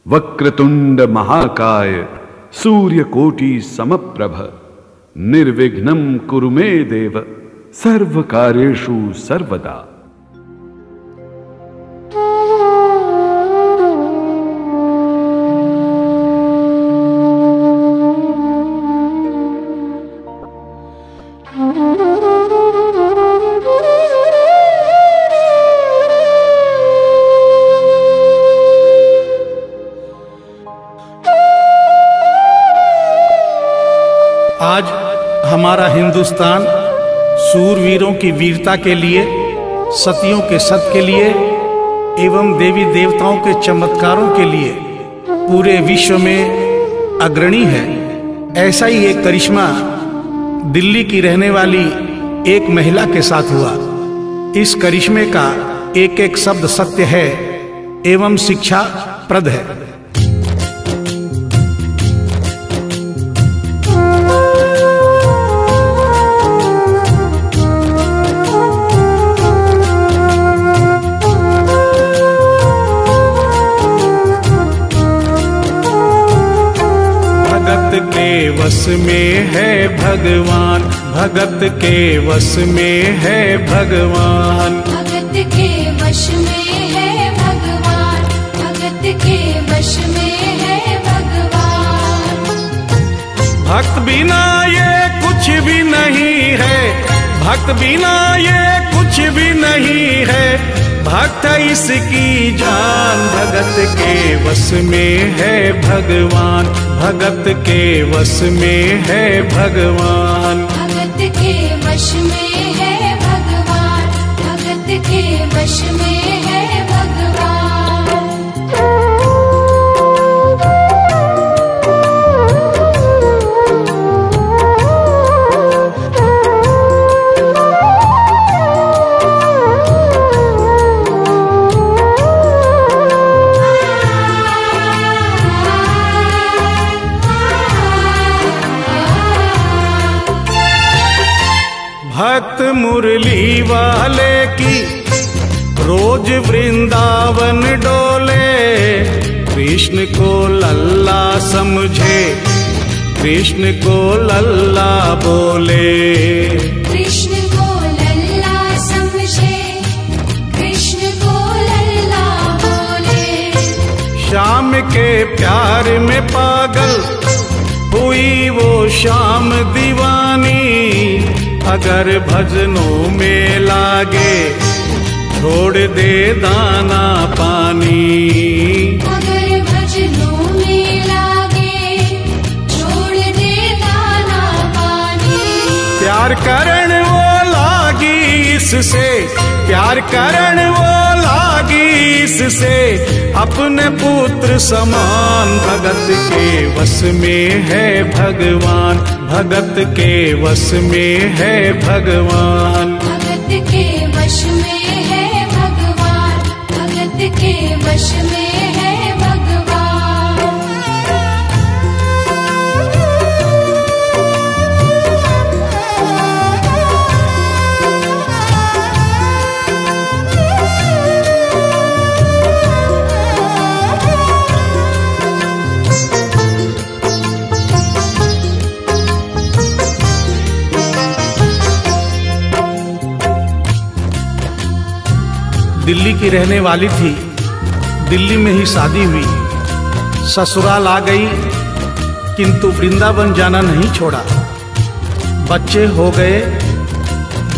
वक्रतुंड महाकाय सूर्यकोटि समप्रभ निर्विघ्नं कुरु मे देव सर्वकार्येषु सर्वदा। आज हमारा हिंदुस्तान सूरवीरों की वीरता के लिए, सतियों के सत के लिए एवं देवी देवताओं के चमत्कारों के लिए पूरे विश्व में अग्रणी है। ऐसा ही एक करिश्मा दिल्ली की रहने वाली एक महिला के साथ हुआ। इस करिश्मे का एक एक शब्द सत्य है एवं शिक्षा प्रद है। भगत के वश में है भगवान, भगत के वश में है भगवान, भगत के वश में है भगवान, भगत के वश में है भगवान। भक्त बिना ये कुछ भी नहीं है, भक्त बिना ये कुछ भी नहीं है, भक्त इसकी जान। भगत के वश में है भगवान, भगत के वश में है भगवान, भगत के वश में है भगवान, भगत के वश में है भगवान। भक्त मुरली वाले की रोज वृंदावन डोले, कृष्ण को लल्ला समझे, कृष्ण को लल्ला बोले, कृष्ण को लल्ला समझे, कृष्ण को लल्ला बोले। श्याम के प्यार में पागल हुई वो शाम दीवानी, अगर भजनों में लागे छोड़ दे दाना पानी, अगर भजनों में लागे छोड़ दे दाना पानी। प्यार करण वो लागी इससे, प्यार करण वो लागी इससे, अपने पुत्र समान। भगत के वश में है भगवान, भगत के वश में है भगवान, भगत के वश में है भगवान, भगत के वश में है भगवान। दिल्ली की रहने वाली थी, दिल्ली में ही शादी हुई, ससुराल आ गई किंतु वृंदावन जाना नहीं छोड़ा। बच्चे हो गए,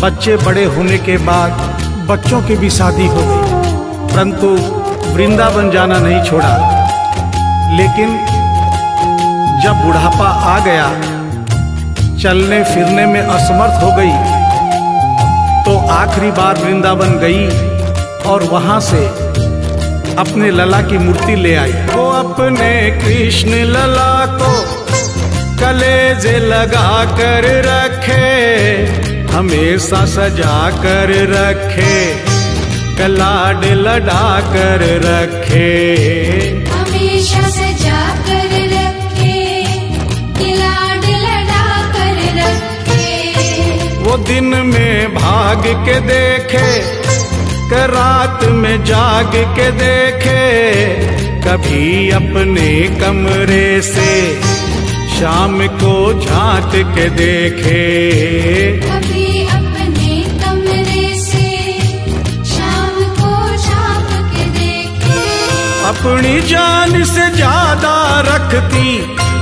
बच्चे बड़े होने के बाद बच्चों की भी शादी हो गई, परंतु वृंदावन जाना नहीं छोड़ा। लेकिन जब बुढ़ापा आ गया, चलने फिरने में असमर्थ हो गई, तो आखिरी बार वृंदावन गई और वहां से अपने लला की मूर्ति ले आई। वो अपने कृष्ण लला को कलेजे लगा कर रखे, हमेशा सजा कर रखे, कलाड लड़ा कर रखे, हमेशा सजा कर रखे, कलाड लड़ा कर रखे। वो दिन में भाग के देखे, रात में जाग के देखे, कभी अपने कमरे से शाम को झांक के देखे, कभी अपने कमरे से शाम को झांक के देखे। अपनी जान से ज्यादा रखती,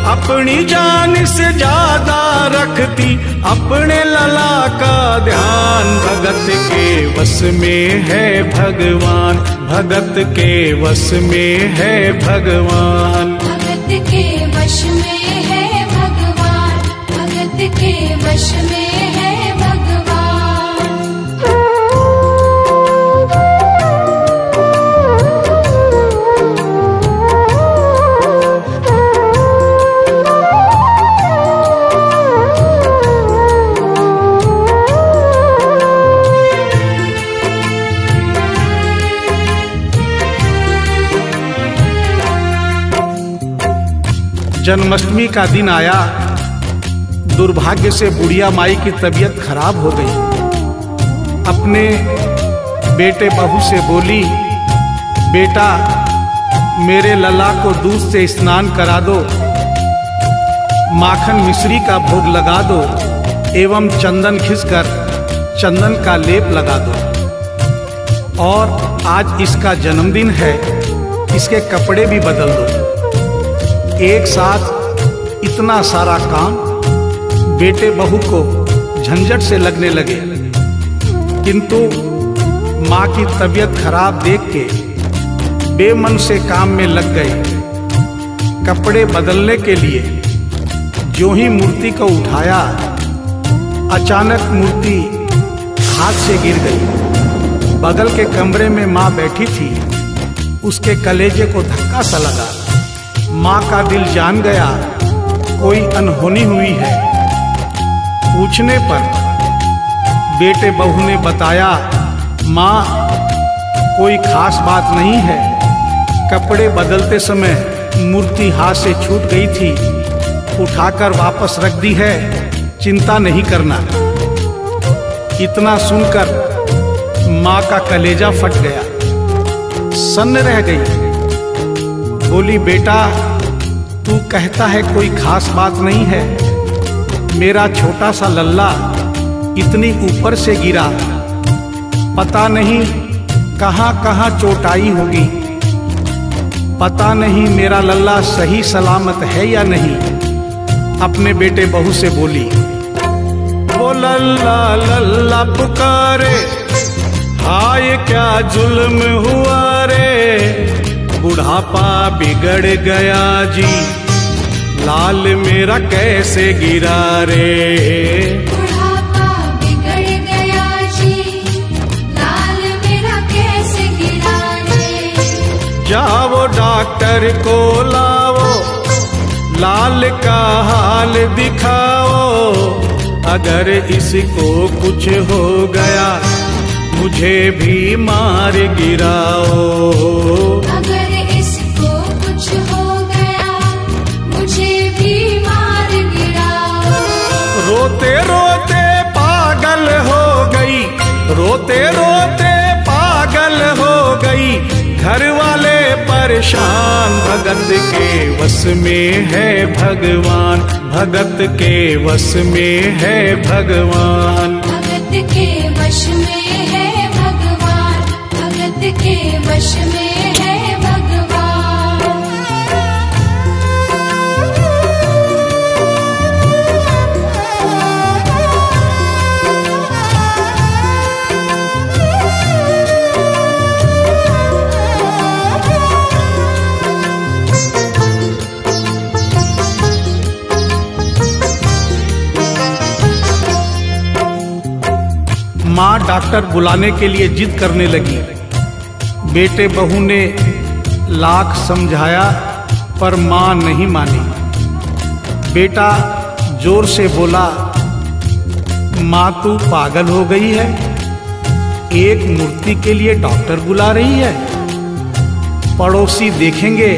अपनी जान से ज्यादा रखती अपने लला का ध्यान। भगत के वश में है भगवान, भगत के वश में है भगवान। भगत के वश में है भगवान, भगत के वश में है भगवान। जन्माष्टमी का दिन आया, दुर्भाग्य से बुढ़िया माई की तबीयत खराब हो गई। अपने बेटे बहू से बोली, बेटा मेरे लला को दूध से स्नान करा दो, माखन मिश्री का भोग लगा दो एवं चंदन खिसकर चंदन का लेप लगा दो। और आज इसका जन्मदिन है, इसके कपड़े भी बदल दो। एक साथ इतना सारा काम बेटे बहू को झंझट से लगने लगे, किंतु माँ की तबीयत खराब देख के बेमन से काम में लग गए। कपड़े बदलने के लिए जो ही मूर्ति को उठाया, अचानक मूर्ति हाथ से गिर गई। बगल के कमरे में माँ बैठी थी, उसके कलेजे को धक्का सा लगा। माँ का दिल जान गया कोई अनहोनी हुई है। पूछने पर बेटे बहू ने बताया, माँ कोई खास बात नहीं है, कपड़े बदलते समय मूर्ति हाथ से छूट गई थी, उठाकर वापस रख दी है, चिंता नहीं करना। इतना सुनकर माँ का कलेजा फट गया, सन्न रह गई। बोली, बेटा तू कहता है कोई खास बात नहीं है, मेरा छोटा सा लल्ला इतनी ऊपर से गिरा, पता नहीं कहाँ कहाँ चोट आई होगी, पता नहीं मेरा लल्ला सही सलामत है या नहीं। अपने बेटे बहू से बोली, वो लल्ला लल्ला पुकारे, हाय क्या जुल्म हुआ रे, बुढ़ापा बिगड़ गया जी, लाल मेरा कैसे गिरा रे। बुढ़ापा बिगड़ गया जी, लाल मेरा कैसे गिरा रे। जाओ डॉक्टर को लाओ, लाल का हाल दिखाओ, अगर इसको कुछ हो गया मुझे भी मार गिराओ। अगर इसको कुछ हो गया मुझे भी मार गिराओ। रोते रोते पागल हो गई, रोते रोते पागल हो गई, घर वाले परेशान। भगत के वश में है भगवान, भगत के वश में है भगवान। भगत के वश में है भगवान, भगत के वश में है भगवान। माँ डॉक्टर बुलाने के लिए जिद करने लगी। बेटे बहू ने लाख समझाया पर माँ नहीं मानी। बेटा जोर से बोला, माँ तू पागल हो गई है, एक मूर्ति के लिए डॉक्टर बुला रही है। पड़ोसी देखेंगे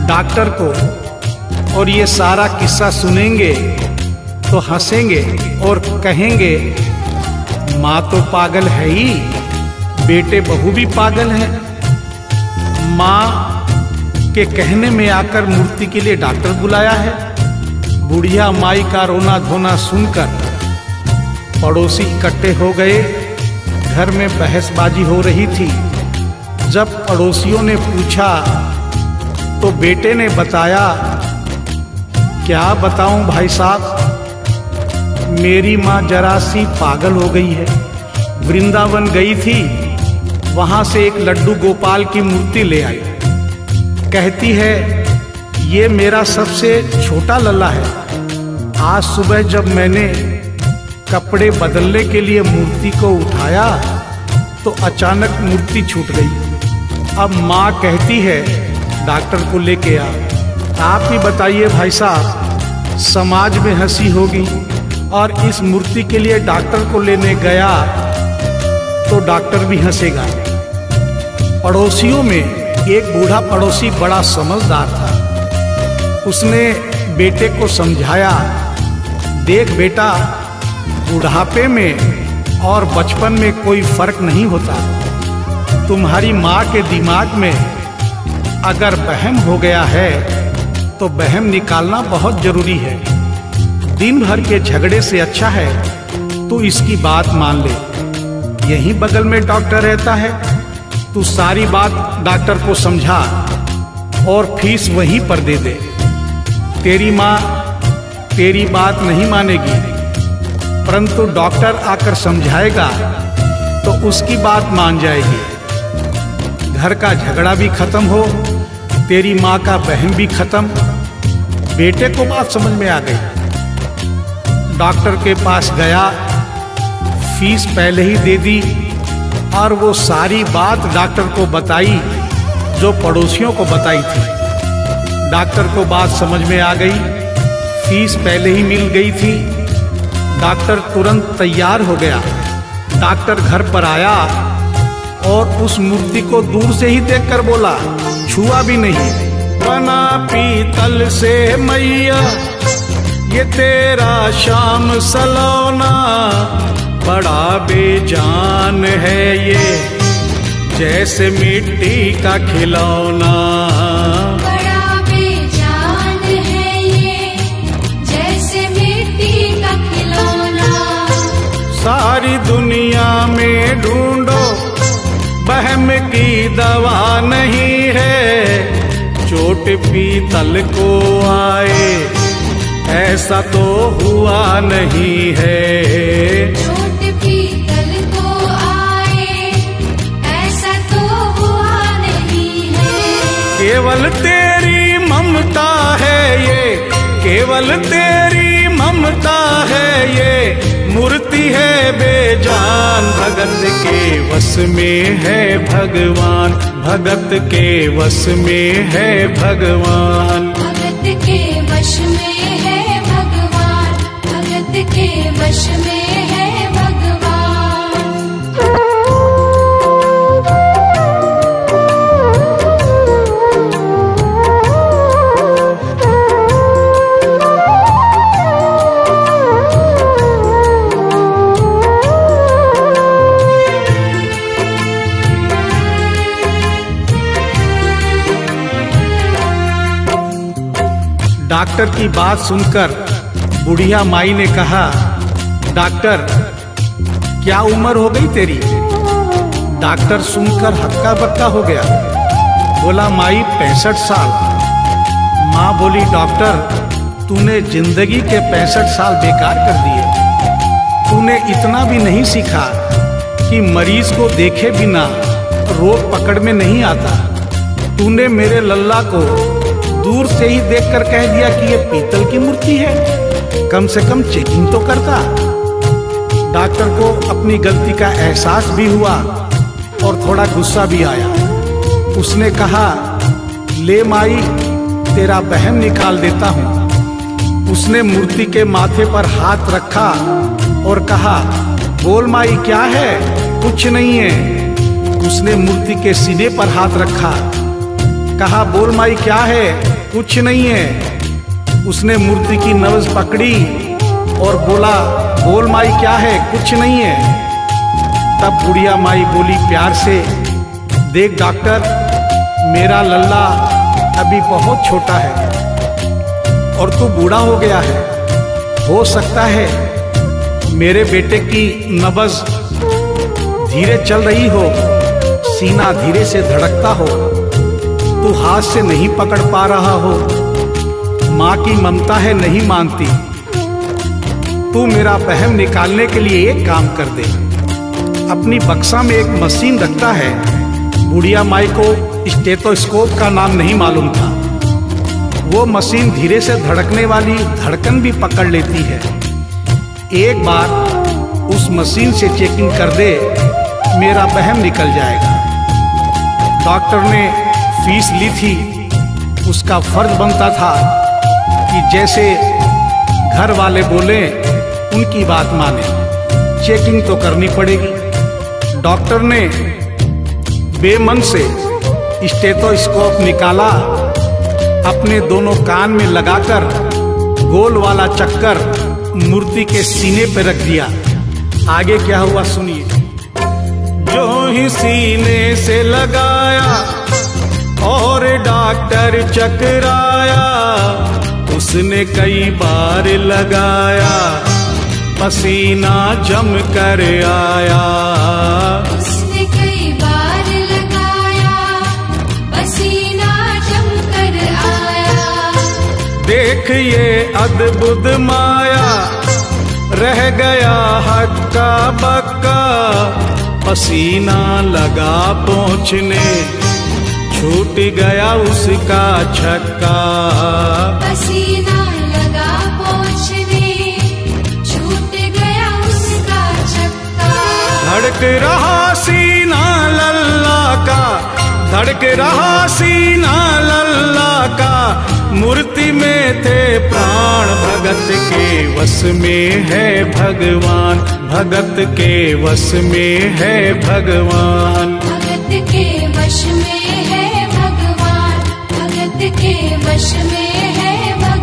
डॉक्टर को और ये सारा किस्सा सुनेंगे तो हंसेंगे और कहेंगे माँ तो पागल है ही, बेटे बहू भी पागल है। माँ के कहने में आकर मूर्ति के लिए डॉक्टर बुलाया है। बुढ़िया माई का रोना धोना सुनकर पड़ोसी इकट्ठे हो गए। घर में बहसबाजी हो रही थी। जब पड़ोसियों ने पूछा तो बेटे ने बताया, क्या बताऊं भाई साहब, मेरी माँ जरा सी पागल हो गई है। वृंदावन गई थी, वहां से एक लड्डू गोपाल की मूर्ति ले आई। कहती है ये मेरा सबसे छोटा लल्ला है। आज सुबह जब मैंने कपड़े बदलने के लिए मूर्ति को उठाया तो अचानक मूर्ति छूट गई। अब माँ कहती है डॉक्टर को लेके आ। आप ही बताइए भाई साहब, समाज में हंसी होगी और इस मूर्ति के लिए डॉक्टर को लेने गया तो डॉक्टर भी हंसेगा। पड़ोसियों में एक बूढ़ा पड़ोसी बड़ा समझदार था। उसने बेटे को समझाया, देख बेटा, बुढ़ापे में और बचपन में कोई फर्क नहीं होता। तुम्हारी माँ के दिमाग में अगर वहम हो गया है तो वहम निकालना बहुत जरूरी है। दिन भर के झगड़े से अच्छा है तू इसकी बात मान ले। यहीं बगल में डॉक्टर रहता है, तू सारी बात डॉक्टर को समझा और फीस वहीं पर दे दे। तेरी माँ तेरी बात नहीं मानेगी, परंतु डॉक्टर आकर समझाएगा तो उसकी बात मान जाएगी। घर का झगड़ा भी खत्म हो, तेरी माँ का बहन भी खत्म। बेटे को बात समझ में आ गई। डॉक्टर के पास गया, फीस पहले ही दे दी और वो सारी बात डॉक्टर को बताई जो पड़ोसियों को बताई थी। डॉक्टर को बात समझ में आ गई, फीस पहले ही मिल गई थी। डॉक्टर तुरंत तैयार हो गया। डॉक्टर घर पर आया और उस मूर्ति को दूर से ही देखकर बोला, छुआ भी नहीं। बना पीतल से मैया ये तेरा शाम सलोना, बड़ा बेजान है ये जैसे मिट्टी का खिलौना। बड़ा बेजान है ये जैसे मिट्टी का खिलौना। सारी दुनिया में ढूंढो वहम की दवा नहीं है, चोट पीतल को आए ऐसा तो हुआ नहीं है। चोट पीतल को आए ऐसा तो हुआ नहीं है। केवल तेरी ममता है ये, केवल तेरी ममता है ये, मूर्ति है बेजान। भगत के वश में है भगवान, भगत के वश में है भगवान। भगत के वश में है भगवान, भगत के वश में है भगवान। डॉक्टर की बात सुनकर बुढ़िया माई ने कहा, डॉक्टर क्या उम्र हो गई तेरी? डॉक्टर सुनकर हक्का बक्का हो गया। बोला माई 65 साल। माँ बोली डॉक्टर तूने जिंदगी के 65 साल बेकार कर दिए। तूने इतना भी नहीं सीखा कि मरीज को देखे बिना रोग पकड़ में नहीं आता। तूने मेरे लल्ला को दूर से ही देखकर कह दिया कि ये पीतल की मूर्ति है, कम से कम चेकिंग तो करता। डॉक्टर को अपनी गलती का एहसास भी हुआ और थोड़ा गुस्सा भी आया। उसने कहा, ले माई तेरा बहम निकाल देता हूँ। उसने मूर्ति के माथे पर हाथ रखा और कहा, बोल माई क्या है? कुछ नहीं है। उसने मूर्ति के सीने पर हाथ रखा, कहा बोल माई क्या है? कुछ नहीं है। उसने मूर्ति की नब्ज पकड़ी और बोला, बोल माई क्या है? कुछ नहीं है। तब बुढ़िया माई बोली प्यार से, देख डॉक्टर, मेरा लल्ला अभी बहुत छोटा है और तू बूढ़ा हो गया है। हो सकता है मेरे बेटे की नब्ज धीरे चल रही हो, सीना धीरे से धड़कता हो, तू हाथ से नहीं पकड़ पा रहा हो, माँ की ममता है नहीं मानती। तू मेरा वहम निकालने के लिए एक काम कर दे, अपनी बक्सा में एक मशीन रखता है। बुढ़िया माई को स्टेथोस्कोप का नाम नहीं मालूम था। वो मशीन धीरे से धड़कने वाली धड़कन भी पकड़ लेती है। एक बार उस मशीन से चेकिंग कर दे, मेरा वहम निकल जाएगा। डॉक्टर ने फीस ली थी, उसका फर्ज बनता था कि जैसे घर वाले बोले उनकी बात माने। चेकिंग तो करनी पड़ेगी। डॉक्टर ने बेमन से स्टेथोस्कोप निकाला, अपने दोनों कान में लगाकर गोल वाला चक्कर मूर्ति के सीने पे रख दिया। आगे क्या हुआ सुनिए। जो ही सीने से लगाया और डॉक्टर चकराया, उसने कई बार लगाया, पसीना जम कर आया। उसने कई बार लगाया, पसीना जम कर आया। देख ये अद्भुत माया, रह गया हक्का बक्का, पसीना लगा पहुँचने, छूट गया उसका छक्का। पसीना लगा पहुँचने, छूट गया उसका छक्का। धड़क रहा सीना लल्ला का, धड़क रहा सीना लल्ला का, मूर्ति में थे प्राण, भगत के वश में है भगवान, भगत के वश में है भगवान। भगत के वश में है भगवान, भगत के वश में है भगवान।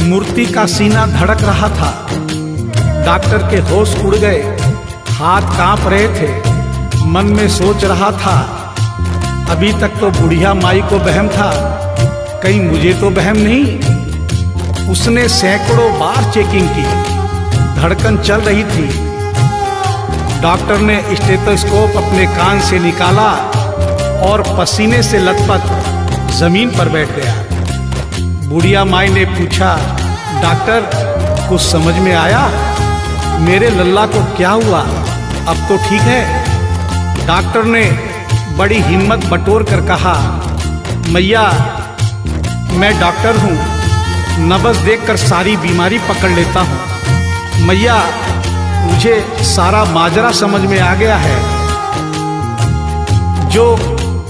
मूर्ति का सीना धड़क रहा था। डॉक्टर के होश उड़ गए, हाथ कांप रहे थे। मन में सोच रहा था, अभी तक तो बुढ़िया माई को वहम था, कहीं मुझे तो वहम नहीं। उसने सैकड़ों बार चेकिंग की, धड़कन चल रही थी। डॉक्टर ने स्टेथोस्कोप अपने कान से निकाला और पसीने से लथपथ जमीन पर बैठ गया। बुढ़िया माई ने पूछा, डॉक्टर कुछ समझ में आया? मेरे लल्ला को क्या हुआ? अब तो ठीक है। डॉक्टर ने बड़ी हिम्मत बटोर कर कहा, मैया मैं डॉक्टर हूँ, नब्ज देखकर सारी बीमारी पकड़ लेता हूँ। मैया मुझे सारा माजरा समझ में आ गया है। जो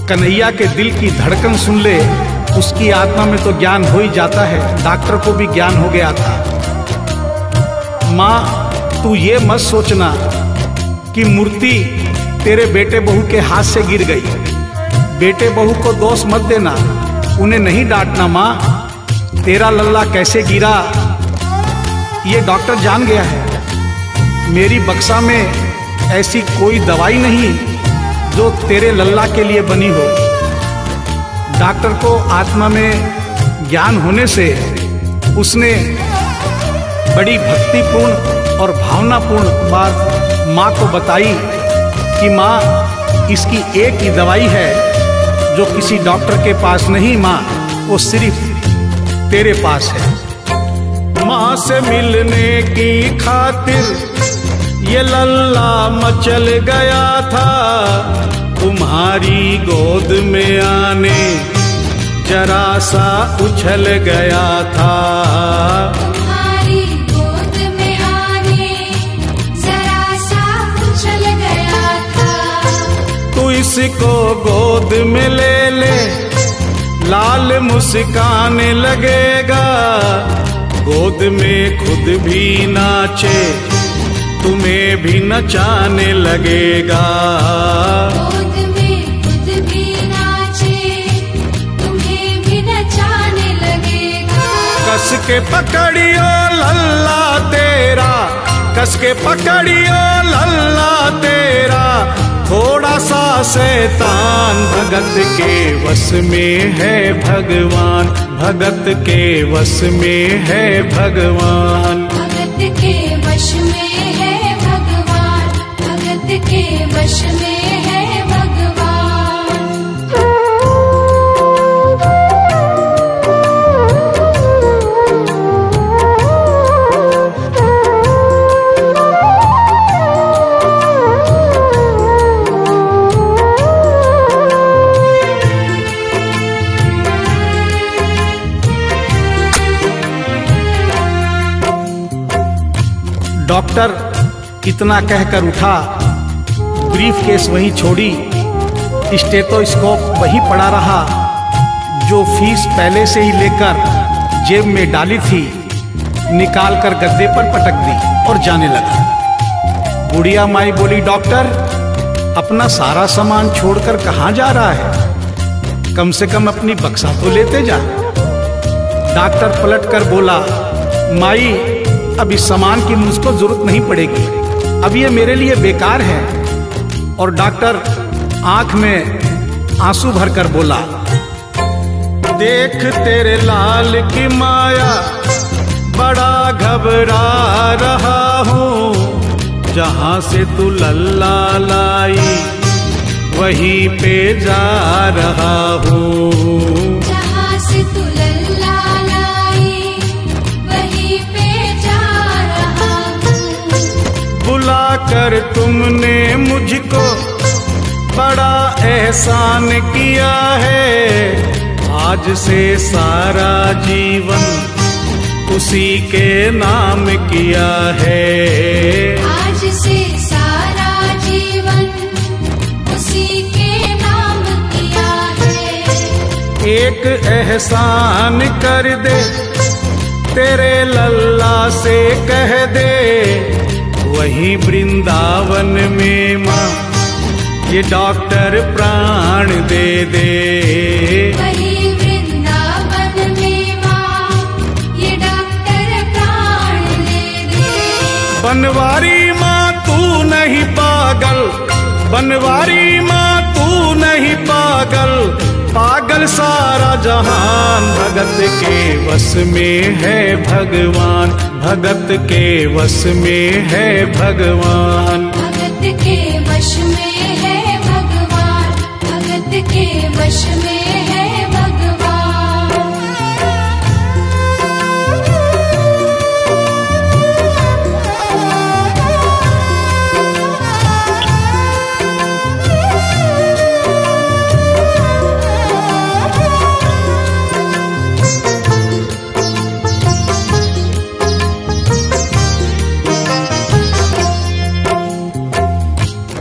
कन्हैया के दिल की धड़कन सुन ले, उसकी आत्मा में तो ज्ञान हो ही जाता है। डॉक्टर को भी ज्ञान हो गया था। माँ तू ये मत सोचना कि मूर्ति तेरे बेटे बहू के हाथ से गिर गई। बेटे बहू को दोष मत देना, उन्हें नहीं डांटना। माँ तेरा लल्ला कैसे गिरा ये डॉक्टर जान गया है। मेरी बक्सा में ऐसी कोई दवाई नहीं जो तेरे लल्ला के लिए बनी हो। डॉक्टर को आत्मा में ज्ञान होने से उसने बड़ी भक्तिपूर्ण और भावनापूर्ण बात माँ को बताई कि माँ इसकी एक ही दवाई है जो किसी डॉक्टर के पास नहीं माँ, वो सिर्फ तेरे पास है। माँ से मिलने की खातिर ये लल्ला मचल गया था, तुम्हारी गोद में आने जरा सा उछल गया था। तुम्हारी गोद में आने जरा सा उछल गया था। तू इसको गोद में ले ले, लाल मुस्काने लगेगा, गोद में खुद भी नाचे भी नचाने लगेगा। गोद में खुद भी नाचे, तुम्हें भी नचाने लगेगा। कस के पकड़ियो लल्ला तेरा, कस के पकड़ियो लल्ला तेरा, थोड़ा सा शैतान भगत के वश में है भगवान, भगत के वश में है भगवान। भगत के वश में है भगवान, भगत के वश में है भगवान। डॉक्टर इतना कहकर उठा, ब्रीफ केस वहीं छोड़ी, स्टेथोस्कोप वहीं पड़ा रहा जो फीस पहले से ही लेकर जेब में डाली थी, निकाल कर गद्दे पर पटक दी और जाने लगा। बुढ़िया माई बोली, डॉक्टर अपना सारा सामान छोड़कर कहाँ जा रहा है? कम से कम अपनी बक्सा तो लेते जा। डॉक्टर पलट कर बोला, माई अब इस सामान की मुझको जरूरत नहीं पड़ेगी, अब ये मेरे लिए बेकार है। और डॉक्टर आंख में आंसू भरकर बोला, देख तेरे लाल की माया, बड़ा घबरा रहा हूँ। जहां से तू लल्ला लाई वहीं पे जा रहा हूँ। जहां से तू लल्ला लाई वहीं पे जा रहा हूँ। बुला कर तुमने मुझको बड़ा एहसान किया है, आज से सारा जीवन उसी के नाम किया है। आज से सारा जीवन उसी के नाम किया है। एक एहसान कर दे, तेरे लल्ला से कह दे, वहीं वृंदावन में माँ ये डॉक्टर प्राण दे दे। वहीं वृंदावन में माँ ये डॉक्टर प्राण दे दे। बनवारी माँ तू नहीं पागल, बनवारी माँ तू नहीं पागल, पागल सारा जहान। भगत के वश में है भगवान, भगत के वश में है भगवान। भगत के वश में है भगवान, भगत के वश में है भगवान।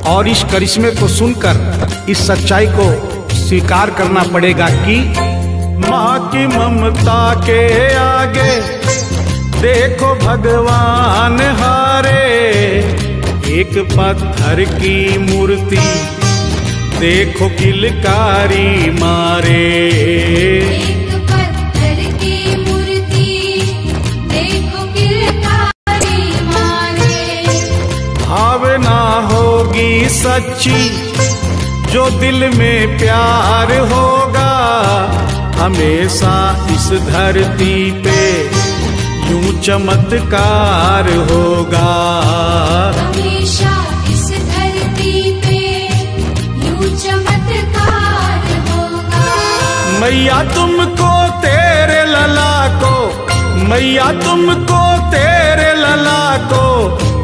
और इस करिश्मे को सुनकर इस सच्चाई को स्वीकार करना पड़ेगा कि माँ की ममता के आगे देखो भगवान हारे। एक पत्थर की मूर्ति देखो किलकारी मारे। एक पत्थर की मूर्ति देखो किलकारी मारे। भावना होगी सच्ची जो दिल में प्यार होगा, हमेशा इस धरती पे यूं चमत्कार होगा। हमेशा इस धरती पे यूं चमत्कार होगा। मैया तुमको तेरे लला को, मैया तुमको तेरे लला को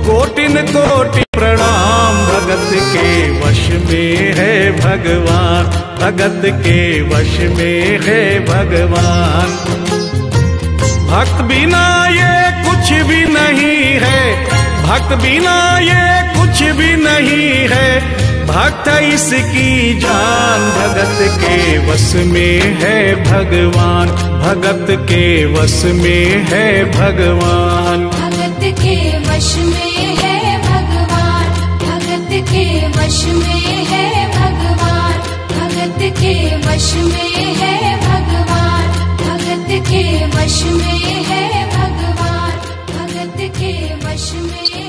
कोटिन कोटि प्रणाम। भगत के वश में है भगवान, भगत के वश में है भगवान। भक्त बिना ये कुछ भी नहीं है, भक्त बिना ये कुछ भी नहीं है, भक्त इसकी जान। भगत के वश में है भगवान, भगत के वश में है भगवान। भगत के वश में है भगवान, वश में है भगवान, भगत के वश में है भगवान, भगत के वश में